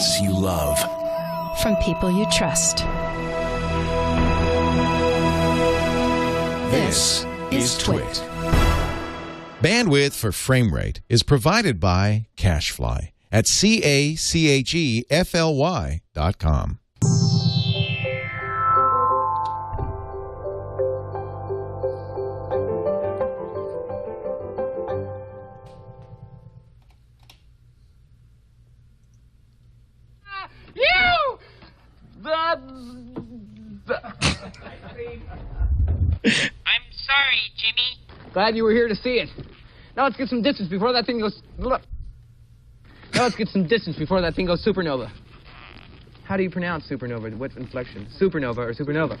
podcasts you love. From people you trust. This is Twit. Bandwidth for frame rate is provided by CacheFly at CACHEFLY.com. I'm sorry, Jimmy. Glad you were here to see it. Now let's get some distance before that thing goes... Now let's get some distance before that thing goes supernova. How do you pronounce supernova? What inflection? Supernova or supernova?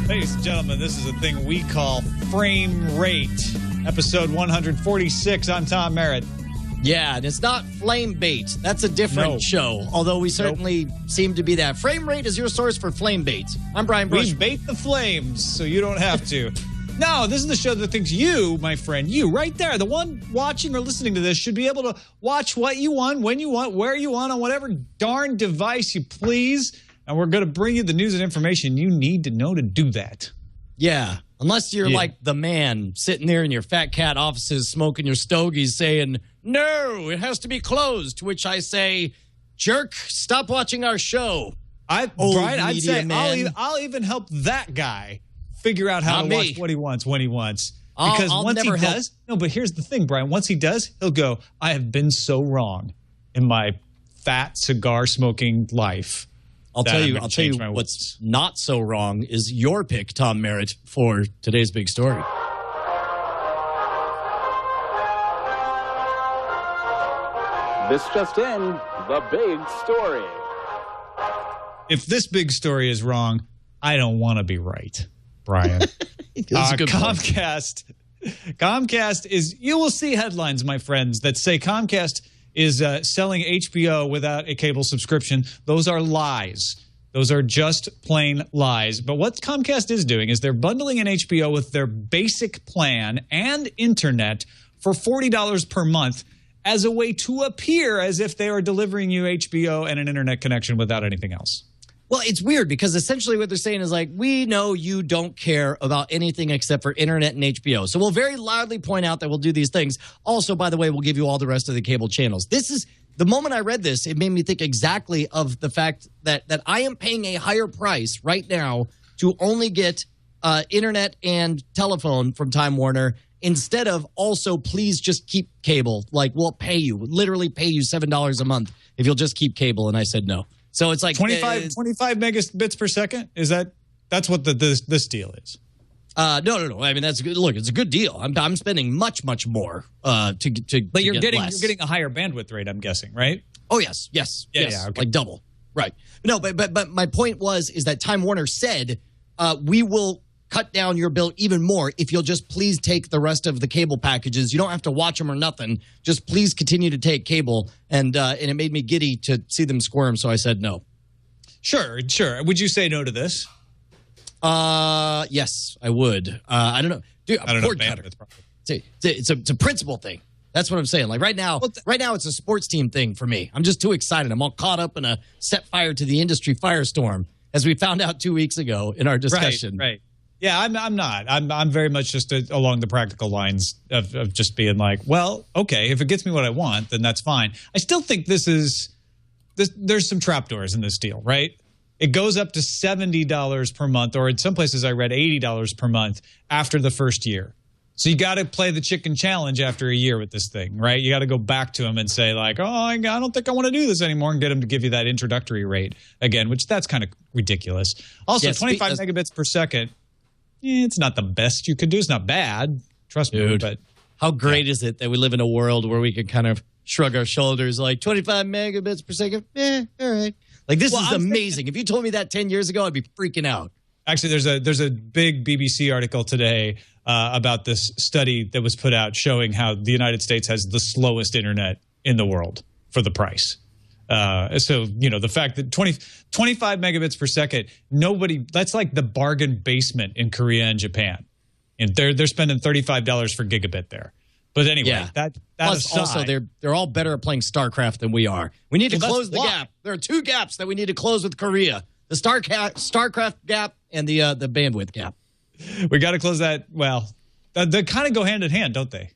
Ladies and gentlemen, this is a thing we call frame rate. Episode 146. I'm Tom Merritt. Yeah, and it's not flame bait. That's a different show, although we certainly seem to be that. Frame rate is your source for flame bait. I'm Brian Bush. We bait the flames, so you don't have to. No, this is the show that thinks you, my friend, you right there, the one watching or listening to this, should be able to watch what you want, when you want, where you want, on whatever darn device you please. And we're going to bring you the news and information you need to know to do that. Yeah, unless you're like the man sitting there in your fat cat offices smoking your stogies saying, no, it has to be closed, to which I say, jerk, stop watching our show. Brian, I'd say I'll even help that guy figure out how to watch what he wants when he wants. Because once he does, but here's the thing, Brian, once he does, he'll go, I have been so wrong in my fat cigar smoking life. I'll tell you what's not so wrong is your pick, Tom Merritt, for today's big story. This just in, the big story. If this big story is wrong, I don't want to be right, Brian. Comcast is, you will see headlines, my friends, that say Comcast is selling HBO without a cable subscription. Those are lies. Those are just plain lies. But what Comcast is doing is they're bundling an HBO with their basic plan and internet for $40 per month as a way to appear as if they are delivering you HBO and an internet connection without anything else. Well, it's weird because essentially what they're saying is like, we know you don't care about anything except for internet and HBO. So we'll very loudly point out that we'll do these things. Also, by the way, we'll give you all the rest of the cable channels. This is the moment I read this, it made me think exactly of the fact that I am paying a higher price right now to only get internet and telephone from Time Warner instead of also please just keep cable. Like we'll literally pay you $7 a month if you'll just keep cable. And I said no. So it's like 25 megabits per second. That's what this deal is? No. I mean, that's good. Look, it's a good deal. I'm spending much more to. But you're get getting less. You're getting a higher bandwidth rate. I'm guessing, right? Oh yes, okay. Like double, right? No, but my point is that Time Warner said we will cut down your bill even more if you'll just please take the rest of the cable packages. You don't have to watch them or nothing. Just please continue to take cable. And it made me giddy to see them squirm, so I said no. Sure. Would you say no to this? Yes, I would. I don't know. Dude, I don't know. It's a principle thing. That's what I'm saying. Like right now it's a sports team thing for me. I'm just too excited. I'm all caught up in a set fire to the industry firestorm, as we found out 2 weeks ago in our discussion. Right. Yeah, I'm not. I'm very much just along the practical lines of just being like, well, okay, if it gets me what I want, then that's fine. I still think there's some trapdoors in this deal, right? It goes up to $70 per month, or in some places I read $80 per month after the first year. So you got to play the chicken challenge after a year with this thing, right? You got to go back to them and say like, oh, I don't think I want to do this anymore, and get them to give you that introductory rate again, which that's kind of ridiculous. Also, 25 megabits per second. It's not the best you could do. It's not bad. Trust me. But how great is it that we live in a world where we can kind of shrug our shoulders like 25 megabits per second? All right. Like, this is amazing. If you told me that 10 years ago, I'd be freaking out. Actually, there's a big BBC article today about this study that was put out showing how the United States has the slowest internet in the world for the price. So, the fact that 25 megabits per second, that's like the bargain basement in Korea and Japan. And they're spending $35 for gigabit there. But anyway, that Plus, aside, also they're all better at playing StarCraft than we are. We need to close the gap. There are two gaps that we need to close with Korea: the StarCraft gap and the bandwidth gap. We got to close that. Well, they kind of go hand in hand, don't they?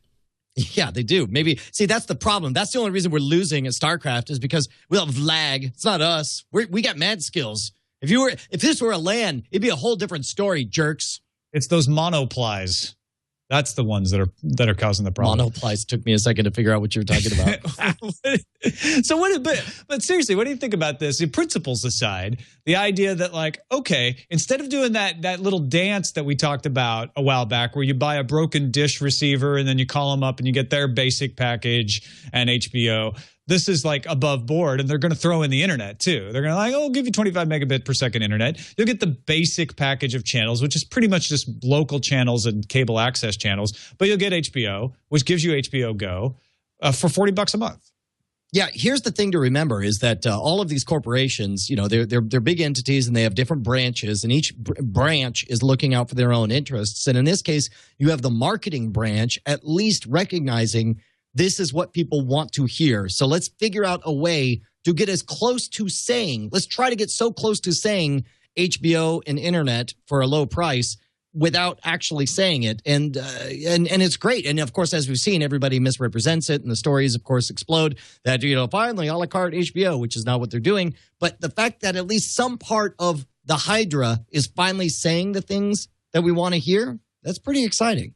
Yeah, they do. Maybe see that's the problem. That's the only reason we're losing at StarCraft is because we have lag. It's not us. We got mad skills. If this were a LAN, it'd be a whole different story, jerks. It's those monoplies. That's the ones that are causing the problem. Monoplies took me a second to figure out what you were talking about. So but seriously, what do you think about this? The principles aside, the idea that instead of doing that little dance that we talked about a while back where you buy a broken dish receiver and then you call them up and you get their basic package and HBO, this is like above board, and they're going to throw in the internet too. They're going to I'll give you 25 megabit per second internet. You'll get the basic package of channels, which is pretty much just local channels and cable access channels, but you'll get HBO, which gives you HBO Go for $40 a month. Yeah, here's the thing to remember is that all of these corporations, they're big entities and they have different branches, and each branch is looking out for their own interests. And in this case, you have the marketing branch at least recognizing this is what people want to hear. So let's figure out a way to get as close to saying, let's try to get so close to saying HBO and internet for a low price without actually saying it. And it's great. And of course, as we've seen, everybody misrepresents it. And the stories, of course, explode that, finally, a la carte HBO, which is not what they're doing. But the fact that at least some part of the Hydra is finally saying the things that we want to hear, that's pretty exciting.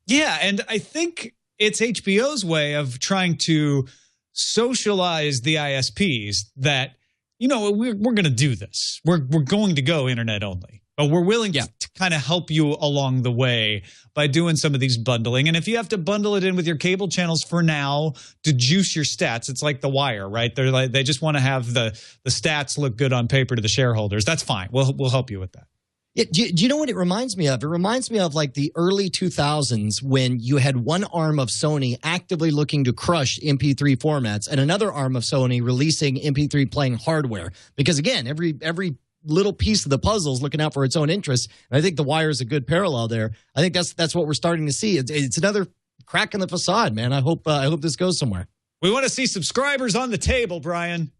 Yeah. And I think it's HBO's way of trying to socialize the ISPs that, we're going to do this. We're going to go internet only. But we're willing to kind of help you along the way by doing some of these bundling. And if you have to bundle it in with your cable channels for now to juice your stats, it's like The Wire, right? They just want to have the stats look good on paper to the shareholders. That's fine. We'll help you with that. Yeah, do you know what it reminds me of? It reminds me of like the early 2000s when you had one arm of Sony actively looking to crush MP3 formats and another arm of Sony releasing MP3 playing hardware. Because again, every little piece of the puzzle is looking out for its own interests. And I think The Wire is a good parallel there. I think that's what we're starting to see. It's another crack in the facade, man. I hope this goes somewhere. We want to see subscribers on the table, Brian.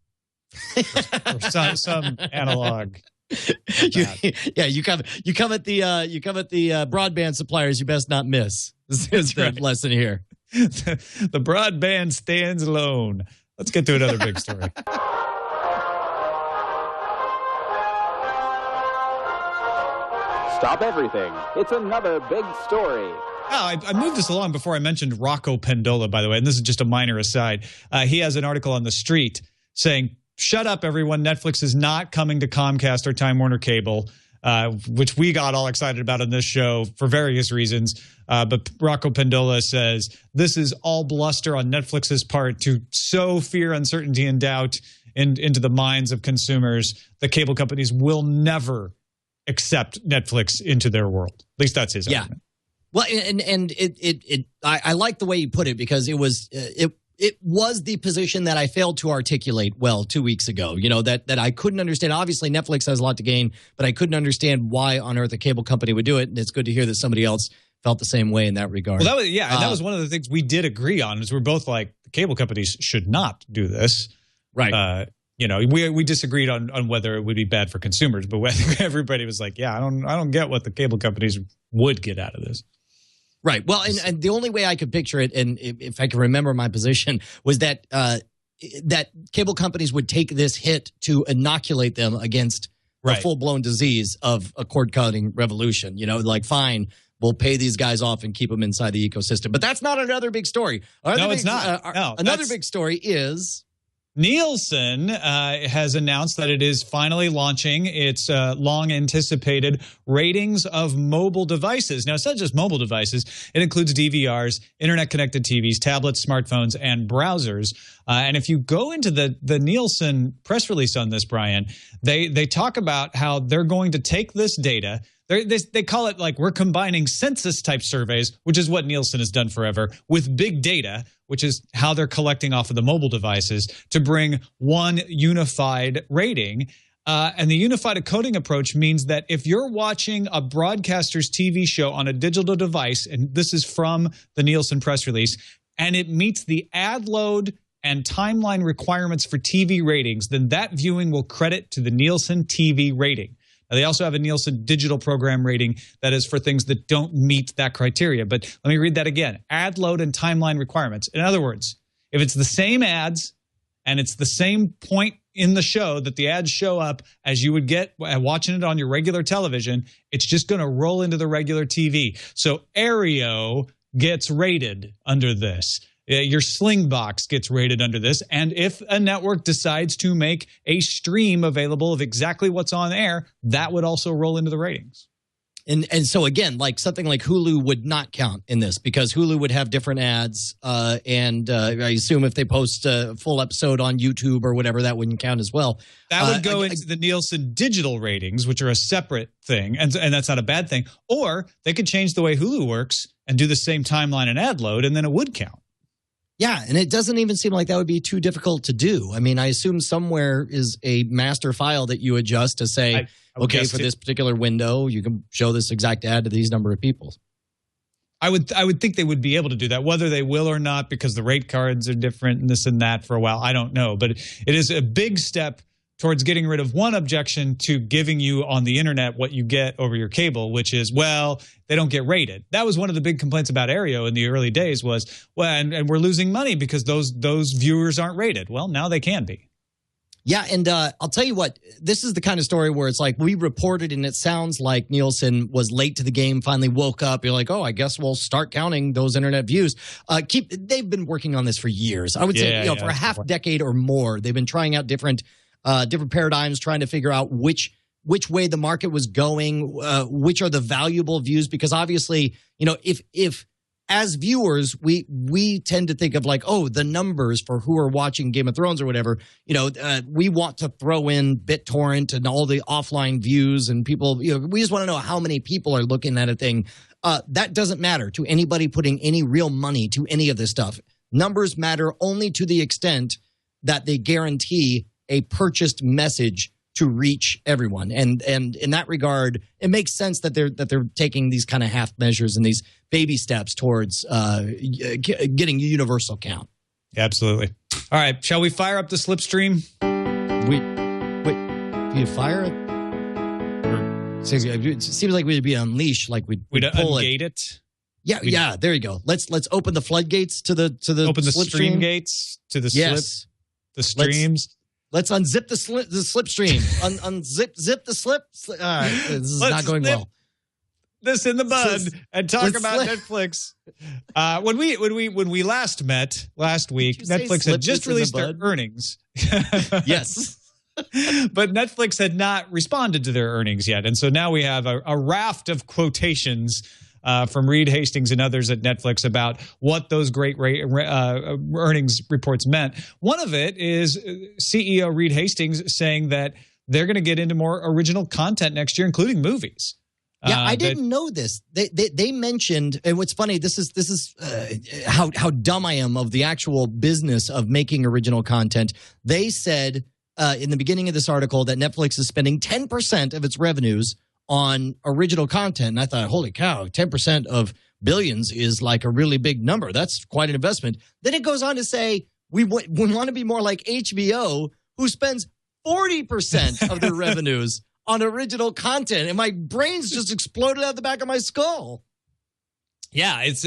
or some analog. You come at the broadband suppliers you best not miss. This is the lesson here. The broadband stands alone. Let's get to another big story. Stop everything. It's another big story. I moved this along before I mentioned Rocco Pendola, by the way, and this is just a minor aside. He has an article on The Street saying, shut up, everyone. Netflix is not coming to Comcast or Time Warner Cable, which we got all excited about on this show for various reasons. But Rocco Pendola says, this is all bluster on Netflix's part to sow fear, uncertainty, and doubt into the minds of consumers. The cable companies will never accept Netflix into their world. At least that's his argument. Well, and I like the way you put it because it was the position that I failed to articulate well 2 weeks ago. That I couldn't understand. Obviously, Netflix has a lot to gain, but I couldn't understand why on earth a cable company would do it. And it's good to hear that somebody else felt the same way in that regard. Well, and that was one of the things we did agree on. Is we're both like the cable companies should not do this, right? We disagreed on whether it would be bad for consumers, but everybody was like, yeah, I don't get what the cable companies would get out of this. Right. Well, and the only way I could picture it, and if I can remember my position, was that that cable companies would take this hit to inoculate them against a full-blown disease of a cord-cutting revolution. Fine, we'll pay these guys off and keep them inside the ecosystem. But that's not another big story. It's not. Another big story is Nielsen has announced that it is finally launching its long-anticipated ratings of mobile devices. Now, it's not just mobile devices. It includes DVRs, internet-connected TVs, tablets, smartphones, and browsers. And if you go into the Nielsen press release on this, Brian, they talk about how they're going to take this data. They call it like we're combining census-type surveys, which is what Nielsen has done forever, with big data, which is how they're collecting off of the mobile devices, to bring one unified rating. And the unified coding approach means that if you're watching a broadcaster's TV show on a digital device, and this is from the Nielsen press release, and it meets the ad load and timeline requirements for TV ratings, then that viewing will credit to the Nielsen TV rating. Now, they also have a Nielsen digital program rating that is for things that don't meet that criteria. But let me read that again. Ad load and timeline requirements. In other words, if it's the same ads and it's the same point in the show that the ads show up as you would get watching it on your regular television, it's just going to roll into the regular TV. So Aereo gets rated under this. Your Slingbox gets rated under this. And if a network decides to make a stream available of exactly what's on air, that would also roll into the ratings. And so again, like something like Hulu would not count in this because Hulu would have different ads. And I assume if they post a full episode on YouTube or whatever, that wouldn't count as well. That would go into the Nielsen digital ratings, which are a separate thing. And that's not a bad thing. Or they could change the way Hulu works and do the same timeline and ad load, and then it would count. Yeah, and it doesn't even seem like that would be too difficult to do. I mean, I assume somewhere is a master file that you adjust to say, okay, for this particular window, you can show this exact ad to these number of people. I would think they would be able to do that, whether they will or not, because the rate cards are different and this and that for a while. I don't know, but it is a big step towards getting rid of one objection to giving you on the internet what you get over your cable, which is, well, they don't get rated. That was one of the big complaints about Aereo in the early days was, well, and we're losing money because those viewers aren't rated. Well, now they can be. Yeah, and I'll tell you what, this is the kind of story where it's like we reported and it sounds like Nielsen was late to the game, finally woke up. You're like, oh, I guess we'll start counting those internet views. They've been working on this for years. I would say for a half decade or more. They've been trying out different paradigms, trying to figure out which way the market was going, which are the valuable views, because obviously, if as viewers, we tend to think of like, oh, the numbers for who are watching Game of Thrones or whatever, we want to throw in BitTorrent and all the offline views and people, we just want to know how many people are looking at a thing. That doesn't matter to anybody putting any real money to any of this stuff. Numbers matter only to the extent that they guarantee a purchased message to reach everyone. And in that regard, it makes sense that they're taking these kind of half measures and these baby steps towards getting a universal count. Absolutely. All right, shall we fire up the Slipstream? Do you fire it? It seems like we'd be unleashed, like we'd pull it. Yeah, there you go. Let's open the floodgates to the open the stream gates to the slips, the streams. Let's unzip the slipstream. Zip the slip. All right, this is not going well. This in the bud and talk about Netflix. When we last met last week, Netflix had just released their earnings. Yes. But Netflix had not responded to their earnings yet. And so now we have a raft of quotations from Reed Hastings and others at Netflix about what those great earnings reports meant. One of it is CEO Reed Hastings saying that they're going to get into more original content next year, including movies. Yeah, I didn't know this. They mentioned, and what's funny, this is how dumb I am of the actual business of making original content. They said in the beginning of this article that Netflix is spending 10% of its revenues on original content. And I thought, holy cow, 10% of billions is like a really big number. That's quite an investment. Then it goes on to say, we want to be more like HBO, who spends 40% of their revenues on original content. And my brain's just exploded out the back of my skull. Yeah, it's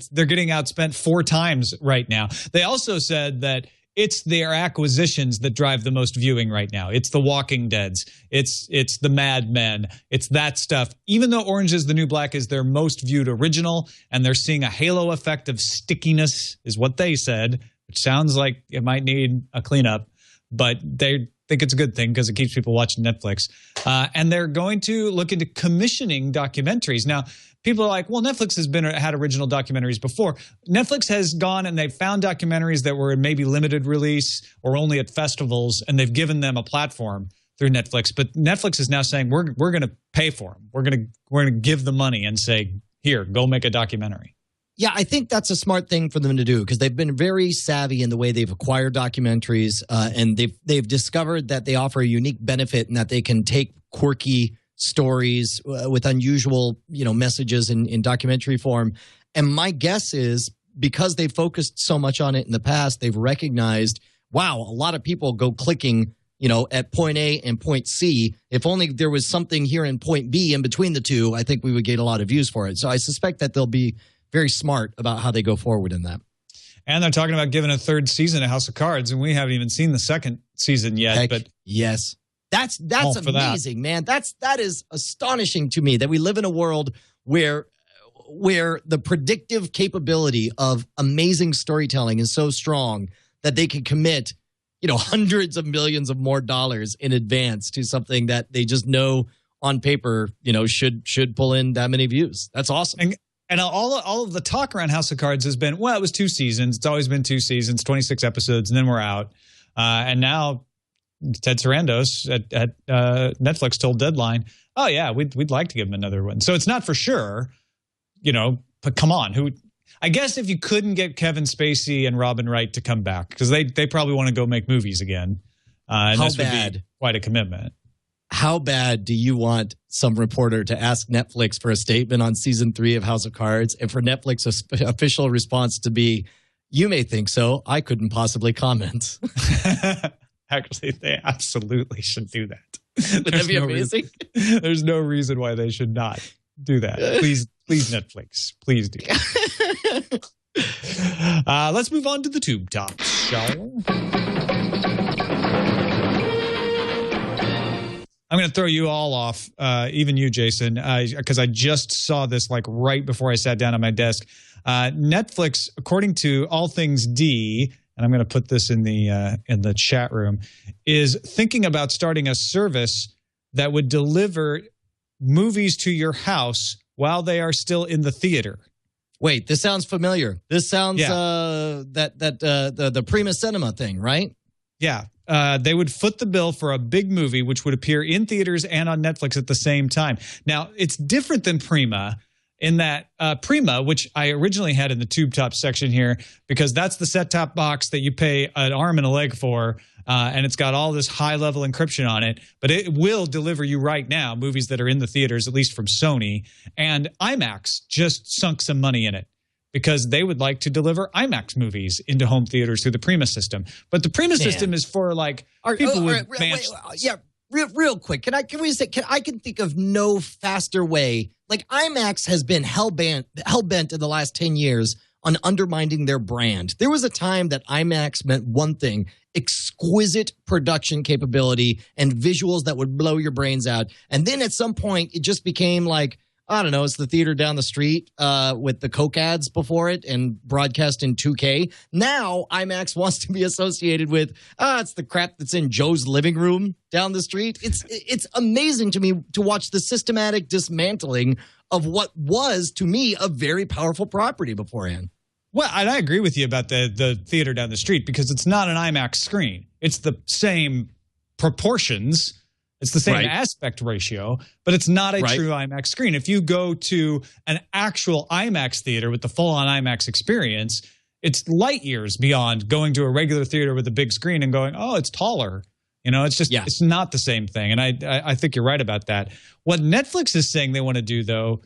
they're getting outspent 4 times right now. They also said that it's their acquisitions that drive the most viewing right now. It's the Walking Deads. It's the Mad Men. It's that stuff. Even though Orange is the New Black is their most viewed original, and they're seeing a halo effect of stickiness, is what they said, which sounds like it might need a cleanup, but they think it's a good thing because it keeps people watching Netflix. And they're going to look into commissioning documentaries. Now, people are like, well, Netflix has had original documentaries before. Netflix has gone and they've found documentaries that were in maybe limited release or only at festivals, and they've given them a platform through Netflix. But Netflix is now saying we're going to pay for them. We're going to give the money and say, here, go make a documentary. Yeah, I think that's a smart thing for them to do because they've been very savvy in the way they've acquired documentaries, and they've discovered that they offer a unique benefit in that they can take quirky stories with unusual, messages in documentary form. And my guess is because they focused so much on it in the past, they've recognized, wow, a lot of people go clicking, at point A and point C. If only there was something here in point B in between the two, I think we would get a lot of views for it. So I suspect that they'll be very smart about how they go forward in that. And they're talking about giving a third season of House of Cards, and we haven't even seen the second season yet. Heck, but yes, that's amazing, man. That is astonishing to me that we live in a world where the predictive capability of amazing storytelling is so strong that they can commit, hundreds of millions of more dollars in advance to something that they just know on paper, should pull in that many views. That's awesome. And all of the talk around House of Cards has been, well, it was 2 seasons. It's always been 2 seasons, 26 episodes, and then we're out. And now Ted Sarandos at Netflix told Deadline, oh, yeah, we'd like to give him another one. So it's not for sure, but come on. I guess if you couldn't get Kevin Spacey and Robin Wright to come back, because they probably want to go make movies again. And this would be quite a commitment. How bad do you want some reporter to ask Netflix for a statement on season 3 of House of Cards and for Netflix's official response to be, you may think so, I couldn't possibly comment? Actually, they absolutely should do that. Would that be amazing? There's no reason why they should not do that. Please, Netflix, please do that. Let's move on to the tube tops, shall we? I'm going to throw you all off, even you, Jason, because I just saw this like right before I sat down at my desk. Netflix, according to All Things D, and I'm going to put this in the chat room, is thinking about starting a service that would deliver movies to your house while they are still in the theater. Wait, this sounds familiar. This sounds the Prima Cinema thing, right? Yeah. They would foot the bill for a big movie, which would appear in theaters and on Netflix at the same time. Now, it's different than Prima in that Prima, which I originally had in the tube top section here, because that's the set-top box that you pay an arm and a leg for, and it's got all this high-level encryption on it. But it will deliver you right now movies that are in the theaters, at least from Sony. And IMAX just sunk some money in it, because they would like to deliver IMAX movies into home theaters through the Prima system. But the Prima system is for like people with real quick. I can think of no faster way. Like IMAX has been hell bent in the last 10 years on undermining their brand. There was a time that IMAX meant one thing: exquisite production capability and visuals that would blow your brains out. And then at some point it just became like, I don't know, it's the theater down the street with the Coke ads before it and broadcast in 2K. Now IMAX wants to be associated with, it's the crap that's in Joe's living room down the street. It's amazing to me to watch the systematic dismantling of what was, to me, a very powerful property beforehand. Well, and I agree with you about the theater down the street, because it's not an IMAX screen. It's the same proportions. It's the same aspect ratio, but it's not a true IMAX screen. If you go to an actual IMAX theater with the full-on IMAX experience, it's light years beyond going to a regular theater with a big screen and going, oh, it's taller. It's just it's not the same thing. And I think you're right about that. What Netflix is saying they want to do, though,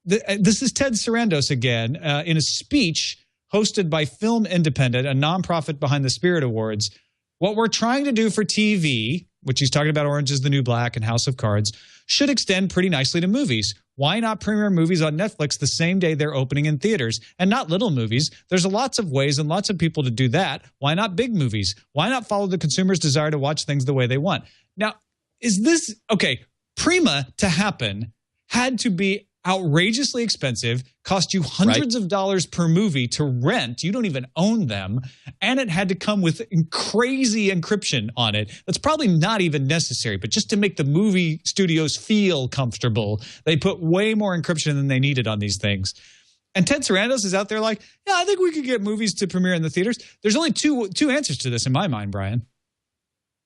this is Ted Sarandos again, in a speech hosted by Film Independent, a nonprofit behind the Spirit Awards. What we're trying to do for TV, which he's talking about Orange is the New Black and House of Cards, should extend pretty nicely to movies. Why not premiere movies on Netflix the same day they're opening in theaters? And not little movies. There's lots of ways and lots of people to do that. Why not big movies? Why not follow the consumer's desire to watch things the way they want? Now, is this, okay, Prima to happen had to be outrageously expensive, cost you hundreds of dollars per movie to rent. You don't even own them. And it had to come with crazy encryption on it. That's probably not even necessary, but just to make the movie studios feel comfortable, they put way more encryption than they needed on these things. And Ted Sarandos is out there like, yeah, I think we could get movies to premiere in the theaters. There's only two answers to this in my mind, Brian.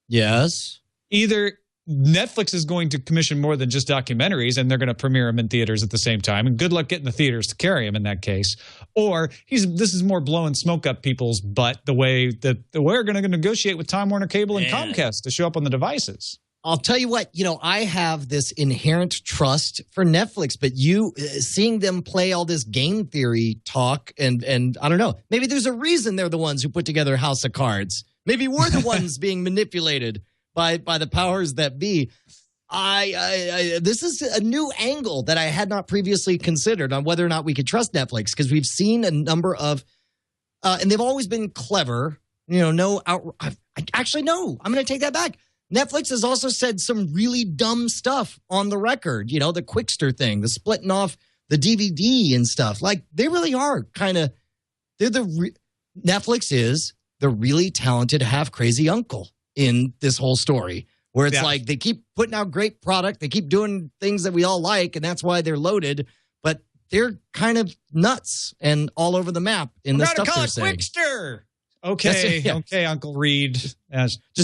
Yes. Either Netflix is going to commission more than just documentaries, and they're going to premiere them in theaters at the same time. And good luck getting the theaters to carry them in that case. Or this is more blowing smoke up people's butt the way that we're going to negotiate with Time Warner Cable and Comcast to show up on the devices. I'll tell you what, I have this inherent trust for Netflix, but seeing them play all this game theory talk and I don't know, maybe there's a reason they're the ones who put together House of Cards. Maybe we're the ones being manipulated by the powers that be. This is a new angle that I had not previously considered on whether or not we could trust Netflix, because we've seen a number of, and they've always been clever. Actually, no, I'm going to take that back. Netflix has also said some really dumb stuff on the record. The Quickster thing, the splitting off the DVD and stuff. Like, they really are kind of, Netflix is the really talented half-crazy uncle in this whole story, where it's like they keep putting out great product. They keep doing things that we all like, and that's why they're loaded. But they're kind of nuts and all over the map in the stuff they're saying. Quickster. Okay, Uncle Reed. Just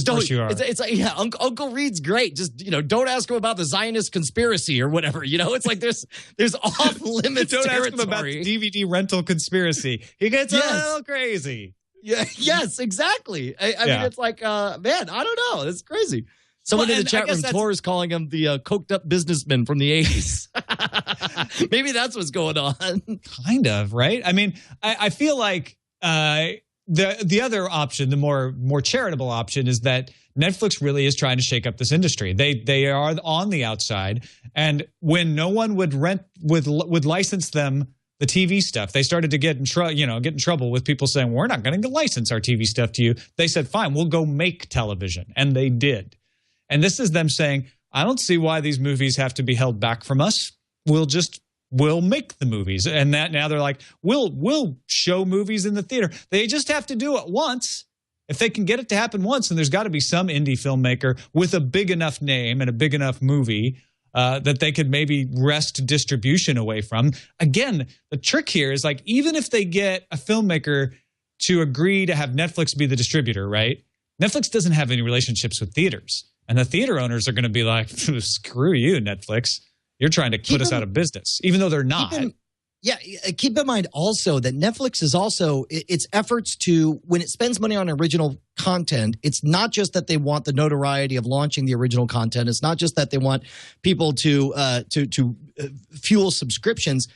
don't. It's like, Uncle Reed's great. Just don't ask him about the Zionist conspiracy or whatever. It's like there's off limits. Don't ask him about the DVD rental conspiracy. He gets a little crazy. Yeah. Yes. Exactly. I mean, it's like, man, I don't know. It's crazy. Someone in the chat room, Tor, is calling him the coked up businessman from the 80s. Maybe that's what's going on. Kind of, right? I mean, I feel like. The other option, the more charitable option, is that Netflix really is trying to shake up this industry. They are on the outside, and when no one would license them the TV stuff, they started to get in trouble with people saying, we're not going to license our TV stuff to you. They said, fine, we'll go make television, and they did. And this is them saying, I don't see why these movies have to be held back from us. We'll make the movies. And that now they're like, we'll show movies in the theater. They just have to do it once. If they can get it to happen once, and there's got to be some indie filmmaker with a big enough name and a big enough movie that they could maybe wrest distribution away from. Again, the trick here is like, even if they get a filmmaker to agree to have Netflix be the distributor, right? Netflix doesn't have any relationships with theaters. And the theater owners are going to be like, screw you, Netflix. You're trying to put us out of business, even though they're not. Keep in mind also that Netflix is also, its efforts to, when it spends money on original content, it's not just that they want the notoriety of launching the original content. It's not just that they want people to fuel subscriptions.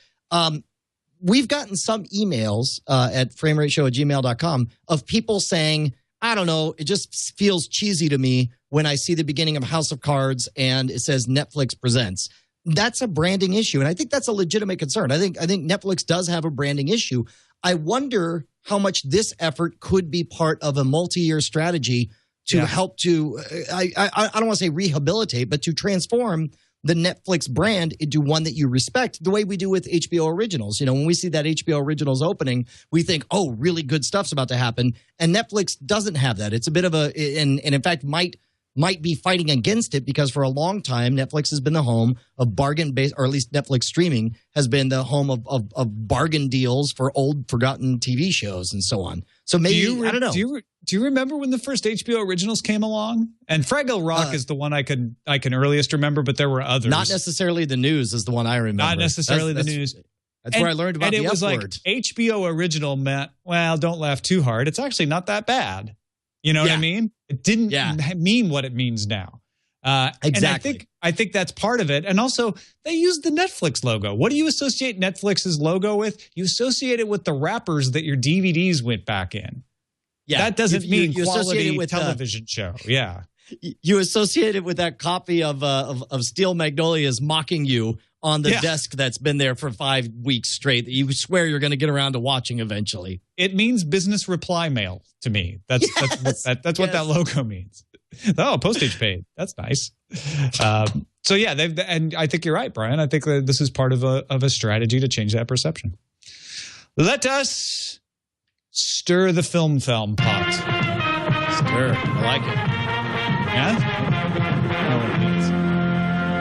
We've gotten some emails at framerateshow@gmail.com of people saying, I don't know, it just feels cheesy to me when I see the beginning of House of Cards and it says Netflix presents. That's a branding issue, and I think that's a legitimate concern. I think Netflix does have a branding issue. I wonder how much this effort could be part of a multi-year strategy to help to, I don't want to say rehabilitate, but to transform the Netflix brand into one that you respect, the way we do with HBO Originals. When we see that HBO Originals opening, we think, oh, really good stuff's about to happen. And Netflix doesn't have that. It's a bit of a, and in fact, might be fighting against it, because for a long time, Netflix has been the home of bargain-based, or at least Netflix streaming has been the home of bargain deals for old, forgotten TV shows and so on. So maybe, I don't know. Do you remember when the first HBO Originals came along? And Fraggle Rock is the one I can earliest remember, but there were others. Not necessarily the News is the one I remember. Not necessarily the News. That's where I learned about the F word. And it was like HBO Original meant, well, don't laugh too hard. It's actually not that bad. You know what I mean? It didn't mean what it means now. Exactly. And I think that's part of it. And also, they use the Netflix logo. What do you associate Netflix's logo with? You associate it with the wrappers that your DVDs went back in. Yeah, that doesn't mean you quality with television show. Yeah. You associate it with that copy of Steel Magnolias mocking you on the desk that's been there for 5 weeks straight that you swear you're going to get around to watching eventually. It means business reply mail to me. That's what that logo means. Oh, postage paid. That's nice. So yeah, and I think you're right, Brian. I think that this is part of a strategy to change that perception. Let us stir the film pot. Stir. I like it. Yeah? I don't know what it means.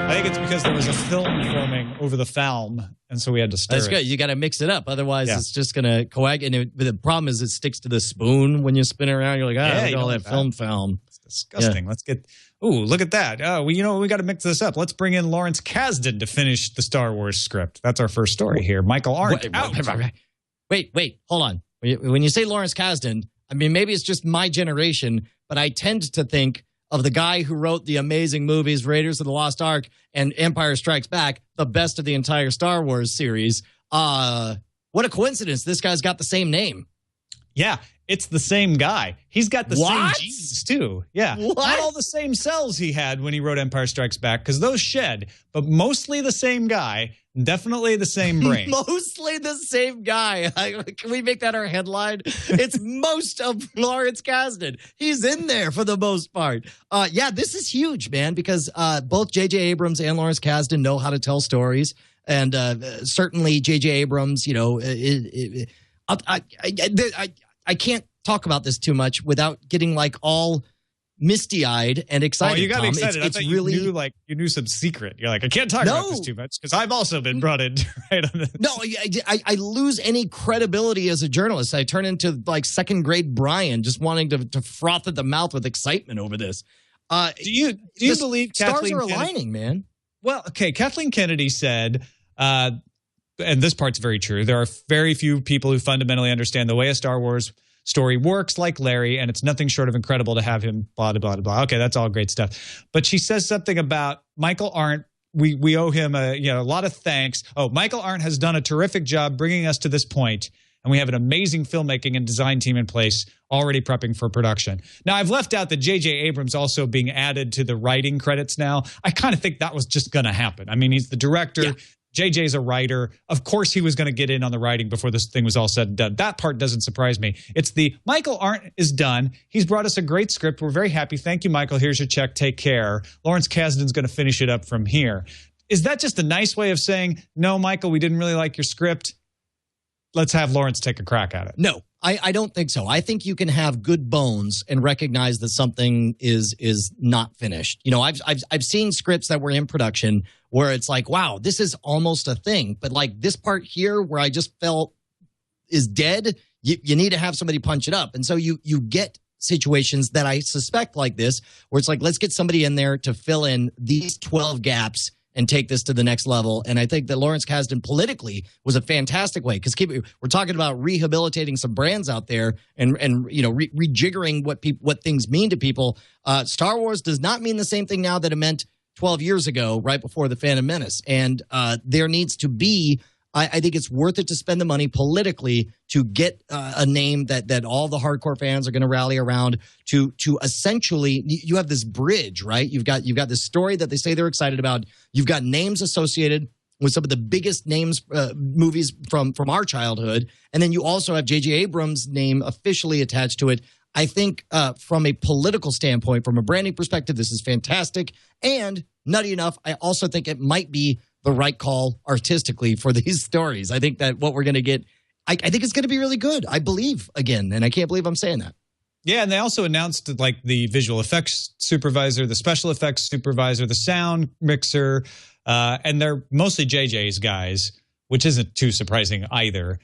I think it's because there was a film forming over the Falm and so we had to stir That's it. good. You got to mix it up. Otherwise, Yeah. it's just going to coagulate. But the problem is it sticks to the spoon when you spin it around. You're like, Yeah, look you at all don't that want film. It's disgusting. Let's get. Ooh, look at that. Oh, we got to mix this up. Let's bring in Lawrence Kasdan to finish the Star Wars script. That's our first story here. Michael Arndt out. Wait, hold on. When you say Lawrence Kasdan, I mean, maybe it's just my generation, but I tend to think of the guy who wrote the amazing movies Raiders of the Lost Ark and Empire Strikes Back, the best of the entire Star Wars series. What a coincidence. This guy's got the same name. Yeah, it's the same guy. He's got the same genes, too. Yeah. What? Not all the same cells he had when he wrote Empire Strikes Back, because those shed, but mostly the same guy, definitely the same brain. Mostly the same guy. Can we make that our headline? It's most of Lawrence Kasdan. He's in there for the most part. Yeah, this is huge, man, because both J.J. Abrams and Lawrence Kasdan know how to tell stories. And certainly J.J. Abrams, you know, I can't talk about this too much without getting like all misty-eyed and excited. Oh, you got Tom. excited. I It's thought really you knew some secret. You're like, I can't talk about this too much because I've also been brought in right on this. No, I lose any credibility as a journalist. I turn into like second grade Brian, just wanting to froth at the mouth with excitement over this. Do you believe stars Kathleen are Kennedy- aligning, man? Well, okay. Kathleen Kennedy said, and this part's very true, there are very few people who fundamentally understand the way a Star Wars story works like Larry, and it's nothing short of incredible to have him, blah, blah, blah, blah. Okay, that's all great stuff. But she says something about Michael Arndt. We owe him a lot of thanks. Oh, Michael Arndt has done a terrific job bringing us to this point, and we have an amazing filmmaking and design team in place already prepping for production. Now, I've left out that J.J. Abrams also being added to the writing credits now. I kind of think that was just going to happen. I mean, he's the director. Yeah. JJ's a writer. Of course, he was going to get in on the writing before this thing was all said and done. That part doesn't surprise me. It's the Michael Arndt is done. He's brought us a great script. We're very happy. Thank you, Michael. Here's your check. Take care. Lawrence Kasdan's going to finish it up from here. Is that just a nice way of saying, no, Michael, we didn't really like your script? Let's have Lawrence take a crack at it. No, I don't think so. I think you can have good bones and recognize that something is not finished. You know, I've seen scripts that were in production where it's like, wow, this is almost a thing. But like this part here where I just felt is dead, you need to have somebody punch it up. And so you get situations that I suspect like this, where it's like, let's get somebody in there to fill in these 12 gaps and take this to the next level. And I think that Lawrence Kasdan politically was a fantastic way, because we're talking about rehabilitating some brands out there and rejiggering what things mean to people. Star Wars does not mean the same thing now that it meant 12 years ago, right before The Phantom Menace. And there needs to be, I think it's worth it to spend the money politically to get a name that all the hardcore fans are going to rally around to essentially, you have this bridge, right? You've got this story that they say they're excited about. You've got names associated with some of the biggest names, movies from our childhood. And then you also have J.J. Abrams' name officially attached to it. I think from a political standpoint, from a branding perspective, this is fantastic. And nutty enough, I also think it might be the right call artistically for these stories. I think that what we're going to get, I think it's going to be really good. I believe, again, and I can't believe I'm saying that. Yeah, and they also announced like the visual effects supervisor, the special effects supervisor, the sound mixer, and they're mostly JJ's guys, which isn't too surprising either.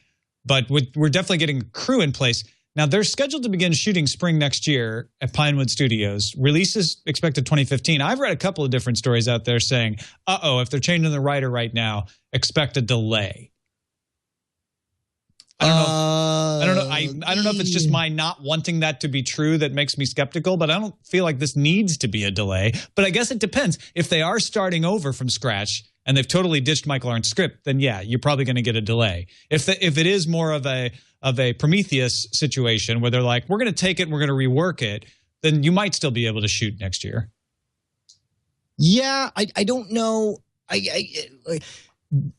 But we're definitely getting a crew in place. Now, they're scheduled to begin shooting spring next year at Pinewood Studios. Release is expected 2015. I've read a couple of different stories out there saying, if they're changing the writer right now, expect a delay. I don't know. I don't know if it's just my not wanting that to be true that makes me skeptical, but I don't feel like this needs to be a delay. But I guess it depends. If they are starting over from scratch and they've totally ditched Michael Arndt's script, then yeah, you're probably going to get a delay. If it is more of a Prometheus situation where they're like, we're going to take it and we're going to rework it, then you might still be able to shoot next year. Yeah, I don't know.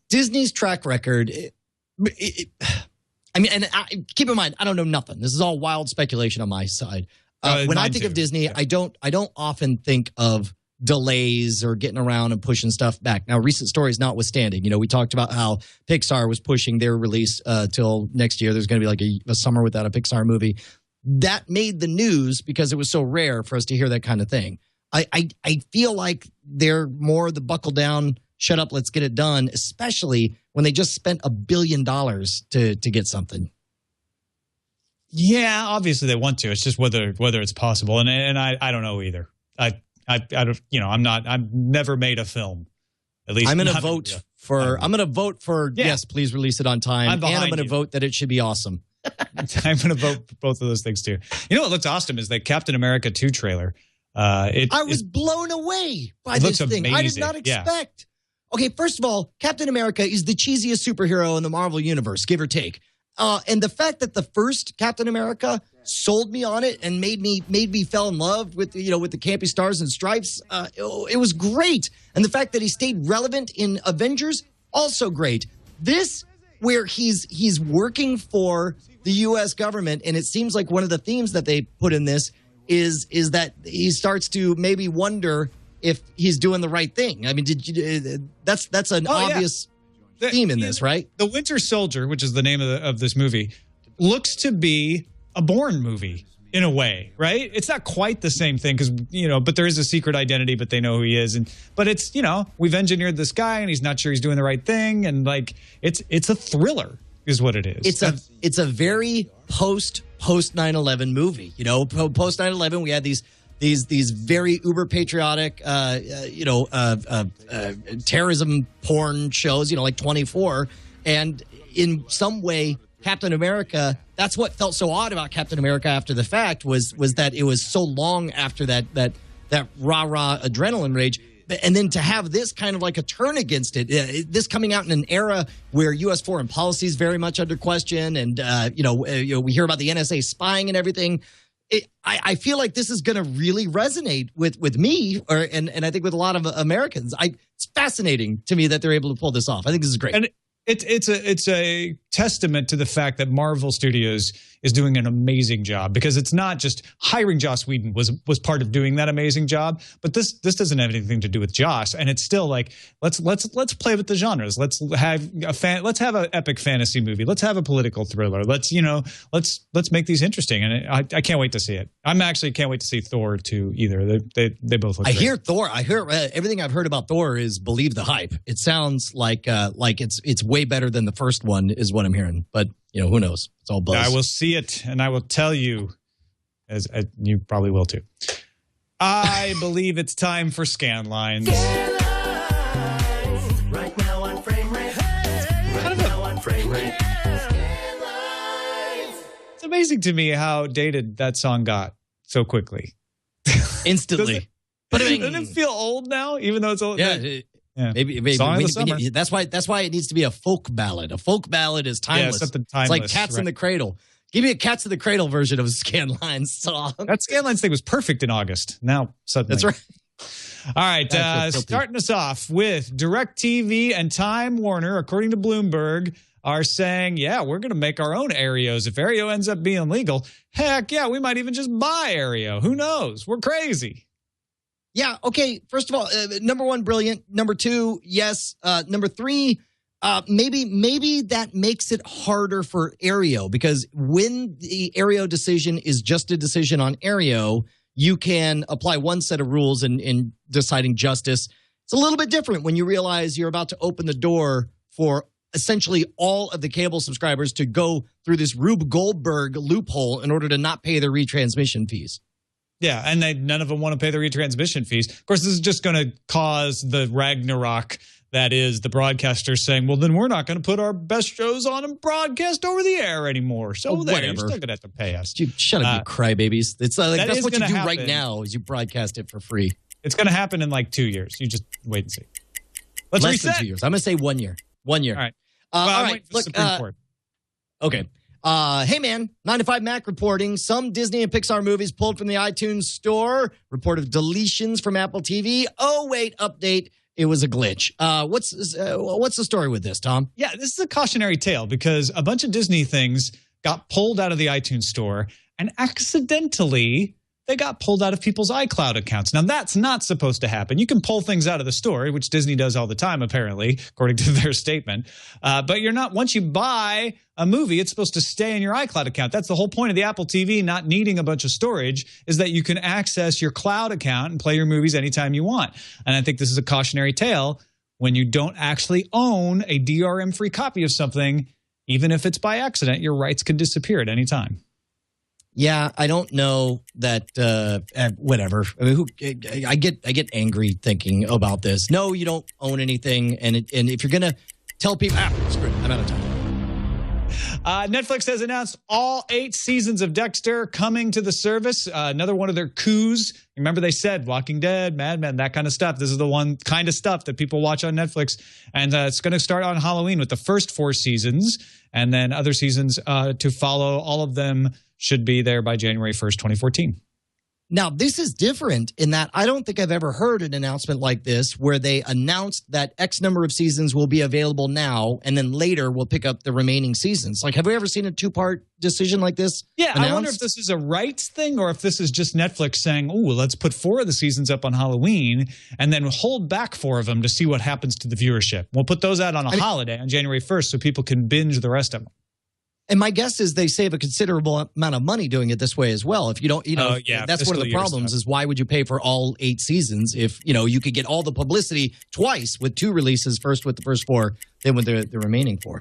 Disney's track record. Keep in mind, I don't know nothing. This is all wild speculation on my side. When I think of Disney, yeah. I don't often think of delays or getting around and pushing stuff back. Now, recent stories notwithstanding, we talked about how Pixar was pushing their release till next year. There's going to be like a summer without a Pixar movie. That made the news because it was so rare for us to hear that kind of thing. I feel like they're more the buckle down, shut up, let's get it done, especially when they just spent $1 billion to get something. Yeah, obviously they want to. It's just whether it's possible, and I don't know either. I don't, I've never made a film. At least I'm going to vote for yes, please release it on time, and I'm going to vote that it should be awesome. I'm going to vote for both of those things too. You know what looks awesome is the Captain America 2 trailer. I was blown away by this thing. Amazing. I did not expect. Yeah. Okay, first of all, Captain America is the cheesiest superhero in the Marvel universe, give or take. And the fact that the first Captain America sold me on it and made me fall in love with the campy stars and stripes, it was great. And the fact that he stayed relevant in Avengers, also great. This, where he's working for the U.S. government, and it seems like one of the themes that they put in this is that he starts to maybe wonder if he's doing the right thing. I mean, that's an obvious theme in this, right? The Winter Soldier, which is the name of this movie, looks to be a Bourne movie in a way, right? It's not quite the same thing because, but there is a secret identity, but they know who he is. But it's, we've engineered this guy and he's not sure he's doing the right thing. And like, it's a thriller is what it is. It's a very post 9/11 movie. Post 9/11, we had these very uber patriotic, terrorism porn shows, like 24. And in some way, Captain America, that's what felt so odd about Captain America after the fact was that it was so long after that rah-rah adrenaline rage. And then to have this kind of like a turn against it, this coming out in an era where U.S. foreign policy is very much under question. And, we hear about the NSA spying and everything. I feel like this is going to really resonate with me and I think with a lot of Americans. It's fascinating to me that they're able to pull this off. I think this is great. And it's a testament to the fact that Marvel Studios is doing an amazing job, because it's not just hiring Joss Whedon was part of doing that amazing job, but this doesn't have anything to do with Joss, and it's still like let's play with the genres. Let's have an epic fantasy movie. Let's have a political thriller. Let's make these interesting, and I can't wait to see it. Can't wait to see Thor 2 either. They both look great. I hear everything I've heard about Thor is believe the hype. It sounds like it's way better than the first one is what I'm hearing, but who knows? It's all buzz. I will see it, and I will tell you, as you probably will too. I believe it's time for Scanlines. Right now on Frame Rate. Right now on Frame Rate. It's amazing to me how dated that song got so quickly. Instantly. Doesn't it feel old now, even though it's old? Yeah. Yeah. Maybe that's why it needs to be a folk ballad. A folk ballad is timeless. Yeah, something timeless. It's like Cats in the Cradle. Give me a Cats in the Cradle version of a Scanlines song. That Scanlines thing was perfect in August. Now suddenly, that's right. All right, starting us off with DirecTV and Time Warner, according to Bloomberg, are saying, yeah, we're going to make our own Aereo. If Aereo ends up being legal, heck yeah, we might even just buy Aereo. Who knows? We're crazy. Yeah, okay. First of all, number one, brilliant. Number two, yes. Number three, maybe that makes it harder for Aereo, because when the Aereo decision is just a decision on Aereo, you can apply one set of rules in deciding justice. It's a little bit different when you realize you're about to open the door for essentially all of the cable subscribers to go through this Rube Goldberg loophole in order to not pay their retransmission fees. Yeah, and none of them want to pay the retransmission fees. Of course, this is just going to cause the Ragnarok that is the broadcasters saying, well, then we're not going to put our best shows on and broadcast over the air anymore. So you're still going to have to pay us. Shut up, you crybabies. It's like that's what you do happen. right now is you broadcast it for free. It's going to happen in like 2 years. You just wait and see. Let's Less reset. than 2 years. I'm going to say 1 year. 1 year. All right. All right. Look, Supreme Court. Okay. Hey, man, 9 to 5 Mac reporting. Some Disney and Pixar movies pulled from the iTunes store. Report of deletions from Apple TV. Oh, wait, update. It was a glitch. What's the story with this, Tom? Yeah, this is a cautionary tale because a bunch of Disney things got pulled out of the iTunes store and accidentally they got pulled out of people's iCloud accounts. Now, that's not supposed to happen. You can pull things out of the store, which Disney does all the time, apparently, according to their statement. But you're not, once you buy a movie, it's supposed to stay in your iCloud account. That's the whole point of the Apple TV not needing a bunch of storage, is that you can access your cloud account and play your movies anytime you want. And I think this is a cautionary tale. when you don't actually own a DRM-free copy of something, even if it's by accident, your rights can disappear at any time. Yeah, I don't know that. Whatever. I mean, I get angry thinking about this. No, you don't own anything, and if you're gonna tell people, screw it, I'm out of time. Netflix has announced all 8 seasons of Dexter coming to the service. Another one of their coups. Remember, they said Walking Dead, Mad Men, that kind of stuff. This is the one kind of stuff that people watch on Netflix. And it's going to start on Halloween with the first 4 seasons, and then other seasons to follow. All of them should be there by January 1st, 2014. Now, this is different in that I don't think I've ever heard an announcement like this where they announced that X number of seasons will be available now, and then later we'll pick up the remaining seasons. Like, have we ever seen a 2-part decision like this? Yeah, announced? I wonder if this is a rights thing or if this is just Netflix saying, oh, let's put 4 of the seasons up on Halloween and then hold back 4 of them to see what happens to the viewership. We'll put those out on a holiday on January 1st so people can binge the rest of them. And my guess is they save a considerable amount of money doing it this way as well. If you don't, that's one of the problems is why would you pay for all 8 seasons if, you could get all the publicity twice with 2 releases, first with the first 4, then with the remaining 4.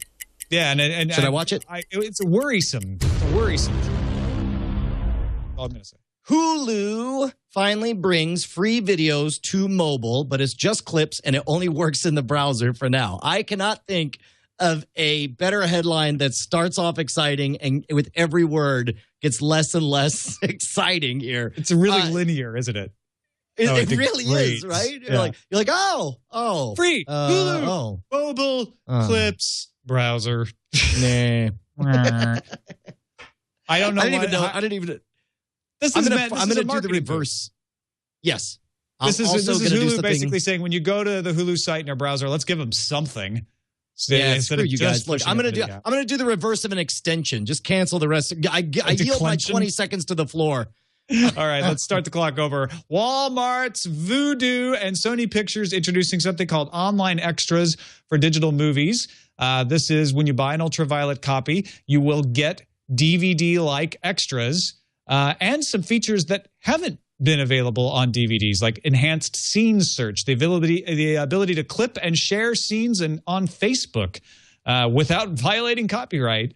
Yeah. And should I watch it? It's worrisome. It's worrisome. All I'm going to say. Hulu finally brings free videos to mobile, but it's just clips and it only works in the browser for now. I cannot think of a better headline that starts off exciting and with every word gets less and less exciting here. It's really linear, isn't it? It really is, right? Yeah. You're like, oh. Free, Hulu, mobile, clips, browser. Nah. I don't know. I didn't even know. I'm going to do the reverse. Yes. This is Hulu basically saying when you go to the Hulu site in your browser, let's give them something. Yeah, screw you guys. Look, I'm gonna do the reverse of an extension. Just cancel the rest. I yield my 20 seconds to the floor. All right, let's start the clock over. Walmart's Vudu and Sony Pictures introducing something called online extras for digital movies. This is when you buy an ultraviolet copy, you will get DVD-like extras and some features that haven't been available on DVDs, like enhanced scenes search, the ability to clip and share scenes on Facebook without violating copyright.